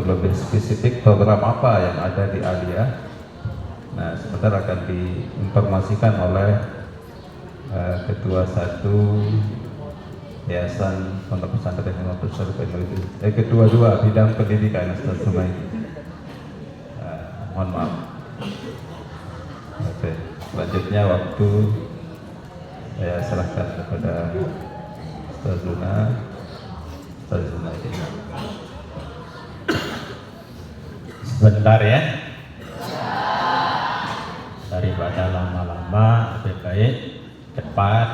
untuk lebih spesifik program apa yang ada di Aliyah. Nah, sebentar akan diinformasikan oleh Ketua 1 Yayasan Pondok Pesantren Himmatus Syarif Indonesia, Ketua 2 Bidang Pendidikan Ustaz Sumaidi. Mohon maaf. Oke, selanjutnya waktu saya serahkan kepada Ustaz Zuna. Ustaz Zuna ini. Sebentar ya. Daripada lama-lama lebih baik cepat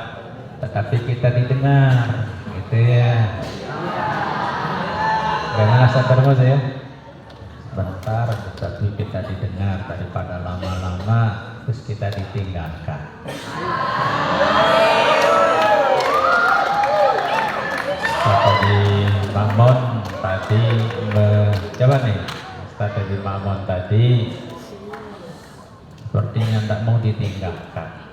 tetapi kita didengar gitu ya. Bagaimana sadarmu saya? Sebentar tetapi kita didengar daripada lama-lama terus kita ditinggalkan. Tadi Mamon tadi coba nih Ustaz dari Mamon tadi sepertinya tidak mau ditinggalkan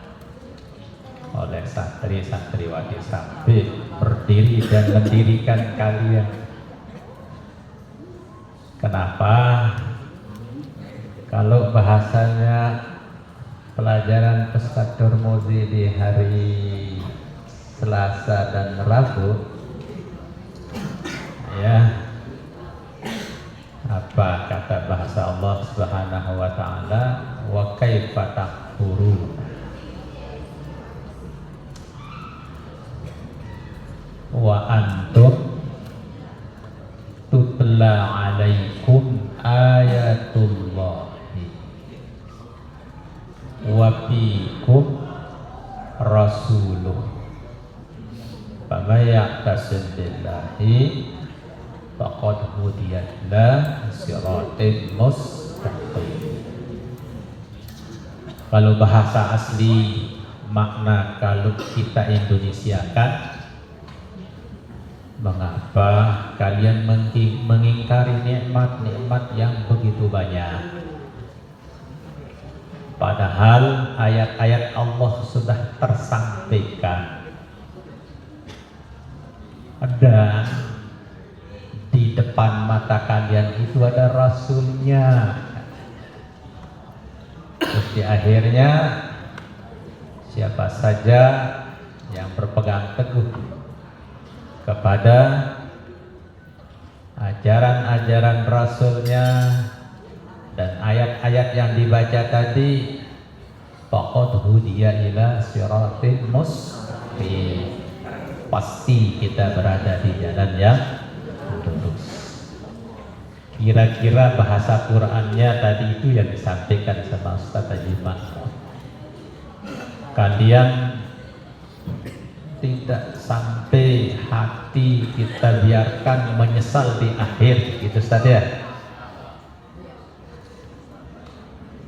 oleh santri-santriwati sampai berdiri dan mendirikan kalian. Kenapa? Kalau bahasanya pelajaran Ustaz Dormozi di hari Selasa dan Rabu, ya, apa kata bahasa Allah Subhanahu wa taala, wa kaifa takfurun, wa antum tutla alaikum ayatullahi wa fikum rasuluh faman ya'tasim billahi faqad hudiyat ila siratin mustaqim. Kalau bahasa asli makna kalau kita Indonesiakan, mengapa kalian mengingkari nikmat-nikmat yang begitu banyak? Padahal ayat-ayat Allah sudah tersampaikan. Ada di depan mata kalian itu ada rasulnya. Terus di akhirnya siapa saja yang berpegang teguh kepada ajaran-ajaran rasulnya dan ayat-ayat yang dibaca tadi, faqad hudiya ila siratin mustaqim, pasti kita berada di jalan yang lurus. Kira-kira bahasa Qur'annya tadi itu yang disampaikan sama Ustaz Hajimat, kalian tidak sampai hati kita biarkan menyesal di akhir, gitu Ustaz ya.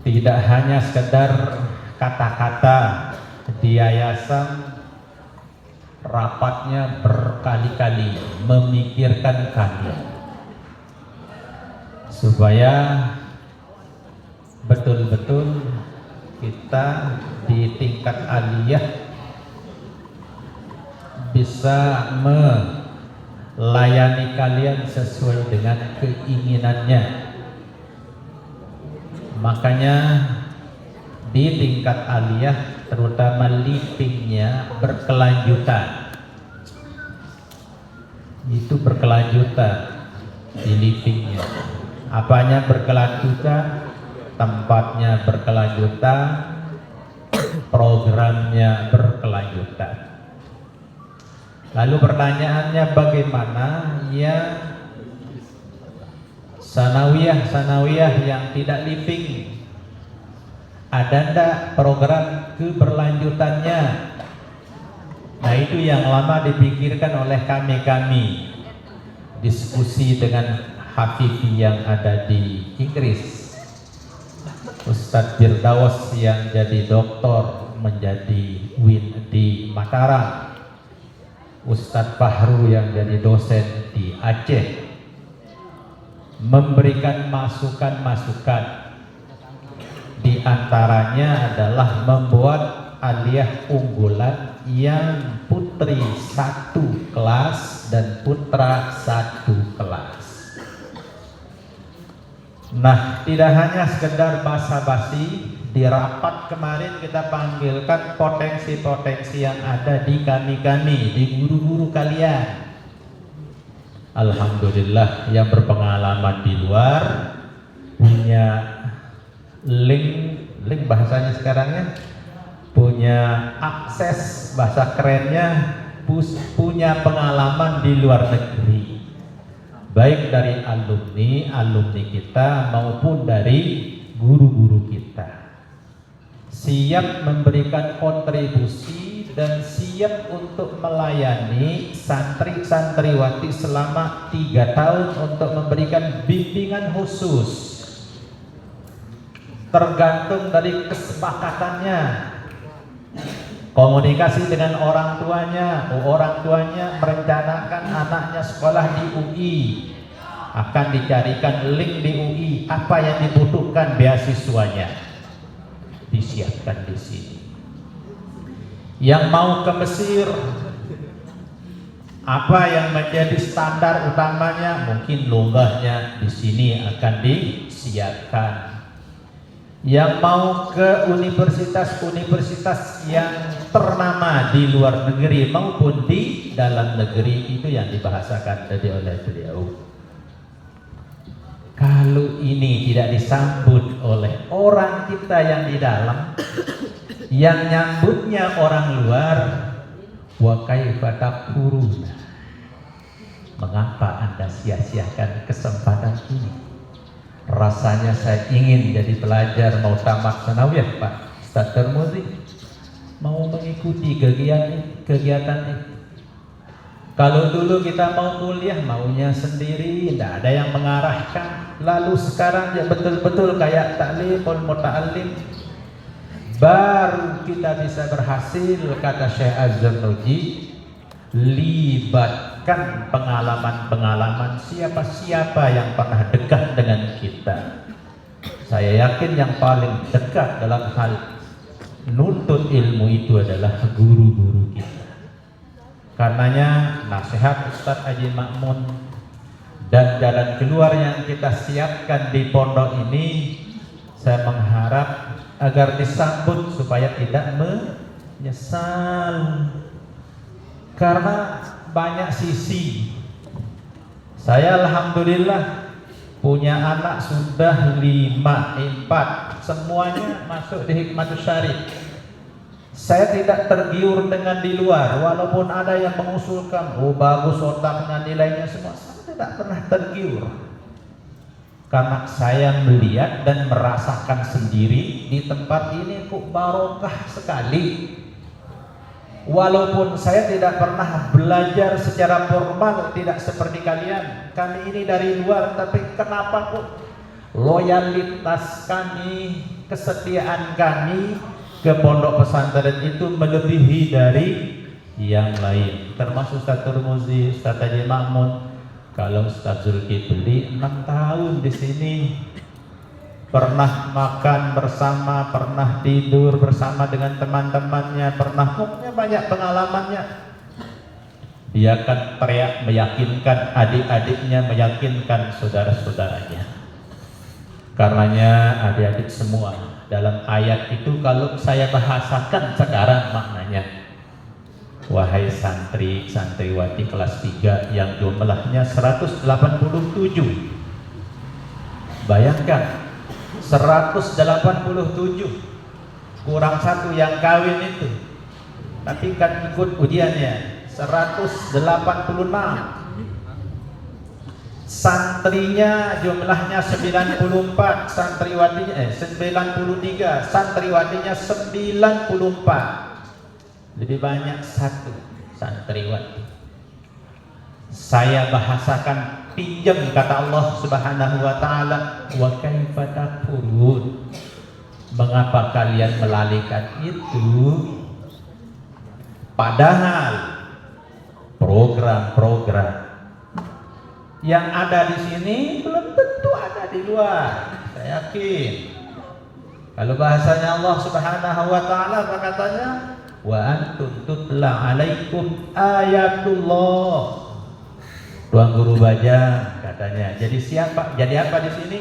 Tidak hanya sekedar kata-kata di yayasan, rapatnya berkali-kali memikirkan kalian supaya betul-betul kita di tingkat aliyah bisa melayani kalian sesuai dengan keinginannya. Makanya di tingkat aliyah terutama livingnya berkelanjutan. Itu berkelanjutan di livingnya. Apanya berkelanjutan? Tempatnya berkelanjutan, programnya berkelanjutan. Lalu pertanyaannya bagaimana ya sanawiyah yang tidak living? Ada ndak program keberlanjutannya? Nah itu yang lama dipikirkan oleh kami. Diskusi dengan Hafifi yang ada di Inggris, Ustadz Firdaus yang jadi doktor menjadi win di Mataram, Ustadz Fahru yang jadi dosen di Aceh, memberikan masukan-masukan. Di antaranya adalah membuat aliyah unggulan yang putri 1 kelas dan putra 1 kelas. Nah, tidak hanya sekedar basa-basi, di rapat kemarin kita panggilkan potensi-potensi yang ada di kami-kami, di guru-guru kalian. Alhamdulillah yang berpengalaman di luar, punya link bahasanya sekarangnya, punya akses bahasa kerennya, punya pengalaman di luar negeri, baik dari alumni kita maupun dari guru-guru kita, siap memberikan kontribusi dan siap untuk melayani santri-santriwati selama 3 tahun untuk memberikan bimbingan khusus, tergantung dari kesepakatannya. Komunikasi dengan orang tuanya merencanakan anaknya sekolah di UI, akan dicarikan link di UI, apa yang dibutuhkan beasiswanya disiapkan di sini. Yang mau ke Mesir, apa yang menjadi standar utamanya, mungkin lughahnya di sini akan disiapkan. Yang mau ke universitas-universitas yang ternama di luar negeri maupun di dalam negeri, itu yang dibahasakan tadi oleh beliau. Kalau ini tidak disambut oleh orang kita yang di dalam, yang nyambutnya orang luar, wa kaifa takfuruna, mengapa Anda sia-siakan kesempatan ini? Rasanya saya ingin jadi pelajar mau tamat sanawiyah, Pak Ustaz Tarmuzi, mau mengikuti kegiatan itu. Kalau dulu kita mau kuliah maunya sendiri, tidak ada yang mengarahkan. Lalu sekarang ya betul-betul kayak ta'limul muta'allim, baru kita bisa berhasil. Kata Syekh Az-Zarnuji, libatkan pengalaman-pengalaman siapa-siapa yang pernah dekat dengan kita. Saya yakin yang paling dekat dalam hal nuntut ilmu itu adalah guru-guru kita. Karenanya nasihat Ustaz Haji Ma'mun dan jalan keluar yang kita siapkan di pondok ini, saya mengharap agar disambut supaya tidak menyesal. Karena banyak sisi. Saya alhamdulillah punya anak sudah 4, semuanya masuk di Hikmatus Syarih. Saya tidak tergiur dengan di luar, walaupun ada yang mengusulkan, oh bagus otaknya, nilainya semua, saya tidak pernah tergiur. Karena saya melihat dan merasakan sendiri di tempat ini kok barokah sekali. Walaupun saya tidak pernah belajar secara formal, tidak seperti kalian. Kami ini dari luar, tapi kenapa kok loyalitas kami, kesetiaan kami ke pondok pesantren itu melebihi dari yang lain. Termasuk Ustaz Tarmuzi, Ustaz Haji Ma'mun. Kalau Ustaz Zulkifli 6 tahun di sini, pernah makan bersama, pernah tidur bersama dengan teman-temannya, pernah pokoknya banyak pengalamannya. Dia akan teriak meyakinkan adik-adiknya, meyakinkan saudara-saudaranya. Karenanya adik-adik semua, dalam ayat itu kalau saya bahasakan sekarang maknanya, wahai santri santriwati kelas 3 yang jumlahnya 187, bayangkan 187 kurang 1 yang kawin itu, tapi kan ikut ujiannya 186. Santrinya jumlahnya 94, santriwatinya 93, santriwatinya 94, lebih banyak 1 santriwati. Saya bahasakan pinjam kata Allah Subhanahu wa taala, wa kaifa takfurun, mengapa kalian melalaikan itu, padahal program-program yang ada di sini belum tentu ada di luar. Saya yakin. Kalau bahasanya Allah Subhanahu wa taala katanya, wa antum tutla alaikum ayatullah. Tuan Guru Bajang katanya, jadi siapa? Jadi apa di sini?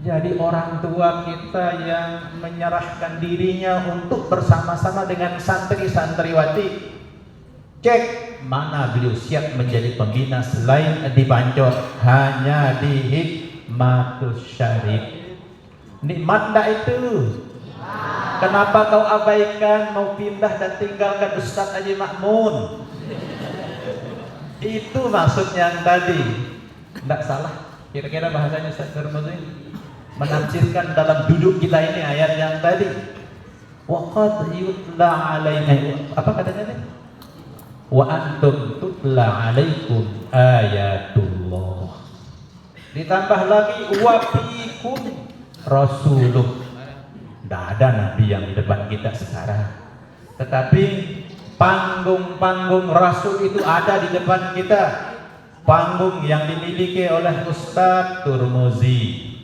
Jadi orang tua kita yang menyerahkan dirinya untuk bersama-sama dengan santri-santriwati, cek mana beliau siap menjadi pembina selain di Pancor, hanya di Hikmatus Syarif. Nikmat enggak itu? Kenapa kau abaikan, mau pindah dan tinggalkan Ustadz Haji Makmun? Itu maksudnya yang tadi. Enggak salah. Kira-kira bahasanya Ustadz Termuzi menafsirkan dalam duduk kita ini ayat yang tadi. Wa qad yutla alaina, apa katanya tadi? Wa antum tutla alaikum ayatullah. Ditambah lagi wa fikum rasuluh. Tidak ada nabi yang di depan kita sekarang, tetapi panggung-panggung rasul itu ada di depan kita. Panggung yang dimiliki oleh Ustadz Turmuzi,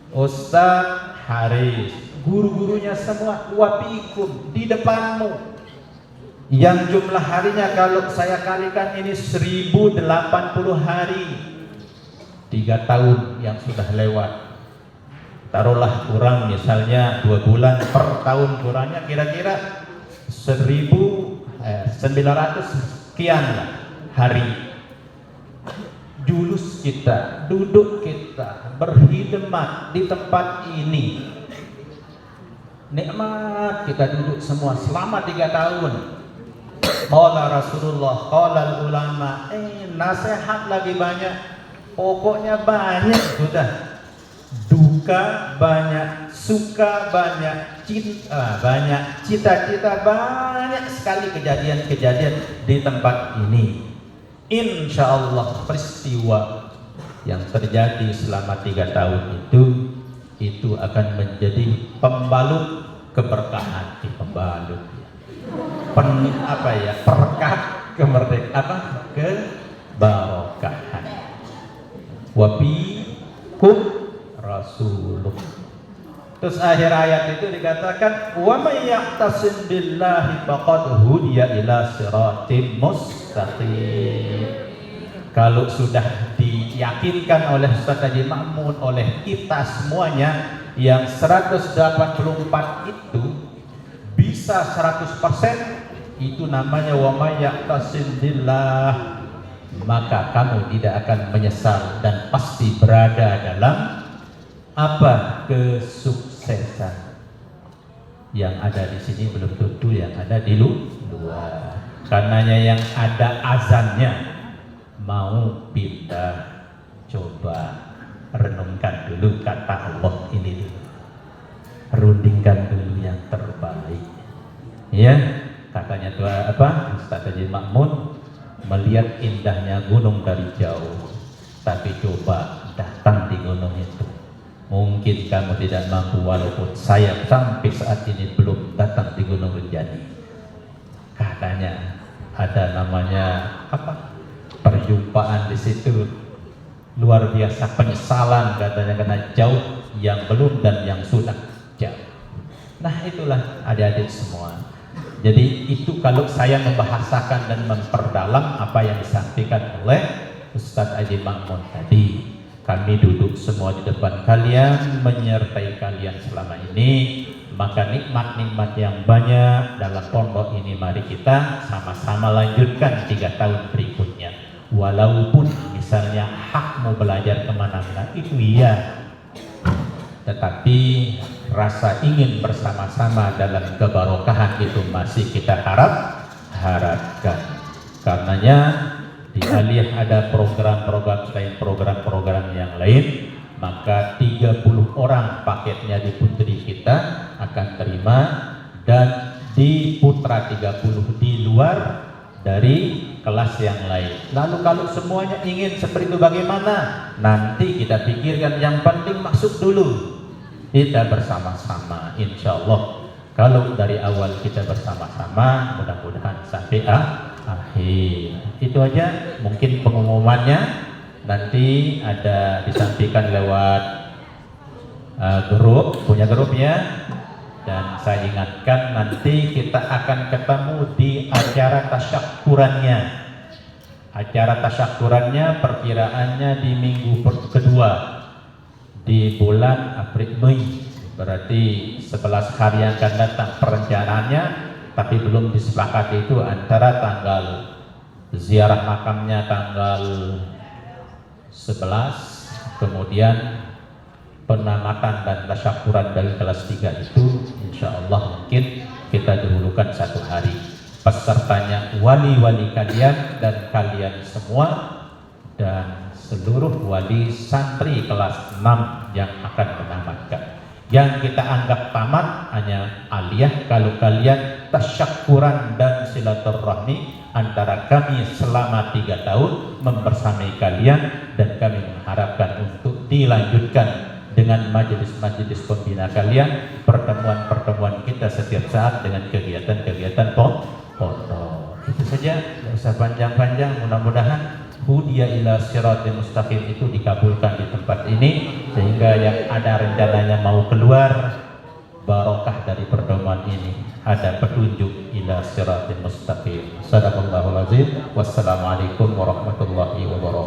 Ustadz Haris, guru-gurunya semua wafikum di depanmu, yang jumlah harinya kalau saya kalikan ini 1080 hari, 3 tahun yang sudah lewat. Taruhlah kurang misalnya 2 bulan per tahun, kurangnya kira-kira 1900 sekian hari. Julus kita, duduk kita, berkhidmat di tempat ini. Nikmat kita duduk semua selama 3 tahun. Qala Rasulullah, qala ulama, nasihat lagi banyak. Pokoknya banyak sudah. Duka banyak, suka banyak, cinta banyak, cita-cita banyak sekali kejadian-kejadian di tempat ini. Insya Allah peristiwa yang terjadi selama 3 tahun itu akan menjadi pembalut keberkahan, pembalut perkah kemerdekaan, kebarokahan. Wafikum rasulullah. Terus akhir ayat itu dikatakan wa may ya'tasim billahi faqad hudiya ila siratim mustaqim. Kalau sudah diyakinkan oleh Ustaz Haji Makmun, oleh kita semuanya yang 184 itu bisa 100%, itu namanya wa may ya'tasim billah, maka kamu tidak akan menyesal dan pasti berada dalam apa? Kesuksesan. Yang ada di sini belum tentu yang ada di luar. Karenanya yang ada azannya mau pindah, coba renungkan dulu kata Allah ini dulu. Rundingkan dulu yang terbaik. Ya, katanya tuh apa? Ustaz Haji Makmun melihat indahnya gunung dari jauh, tapi coba datang di gunung itu. Mungkin kamu tidak mampu, walaupun saya sampai saat ini belum datang di Gunung Rinjani. Katanya ada namanya apa? Perjumpaan di situ luar biasa, penyesalan katanya karena jauh, yang belum dan yang sudah jauh. Nah itulah adik-adik semua. Jadi itu kalau saya membahasakan dan memperdalam apa yang disampaikan oleh Ustadz Haji Makmun tadi. Kami duduk semua di depan kalian, menyertai kalian selama ini, maka nikmat-nikmat yang banyak dalam pondok ini mari kita sama-sama lanjutkan 3 tahun berikutnya. Walaupun misalnya hakmu belajar kemana-mana itu iya, tetapi rasa ingin bersama-sama dalam kebarokahan itu masih kita harapkan. Karenanya di Aliyah ada program-program selain program-program yang lain, maka 30 orang paketnya di Putri kita akan terima, dan di Putra 30 di luar dari kelas yang lain. Lalu kalau semuanya ingin seperti itu bagaimana? Nanti kita pikirkan, yang penting masuk dulu. Kita bersama-sama insya Allah. Kalau dari awal kita bersama-sama, mudah-mudahan sampai akhir. Itu aja mungkin pengumumannya, nanti ada disampaikan lewat grup, punya grupnya. Dan saya ingatkan nanti kita akan ketemu di acara tasyakurannya. Acara tasyakurannya perkiraannya di minggu kedua, di bulan April Mei, berarti 11 hari yang akan datang perencanaannya, tapi belum disepakati itu antara tanggal ziarah makamnya tanggal 11, kemudian penamatan dan tasyakuran dari kelas 3 itu insya Allah mungkin kita dahulukan 1 hari. Pesertanya wali-wali kalian dan kalian semua, dan seluruh wali santri kelas 6 yang akan menamatkan. Yang kita anggap tamat hanya aliyah kalau kalian tasyakuran dan silaturahmi antara kami selama 3 tahun membersamai kalian, dan kami mengharapkan untuk dilanjutkan dengan majelis-majelis pembina kalian, pertemuan-pertemuan kita setiap saat dengan kegiatan-kegiatan pondok. Itu saja, tidak usah panjang-panjang. Mudah-mudahan hudiya ila siratil mustaqim itu dikabulkan di tempat ini, sehingga yang ada rencananya mau keluar barokah dari pertemuan ini, ada petunjuk ila siratil mustaqim. Sadaqallahul azim. Wassalamualaikum warahmatullahi wabarakatuh.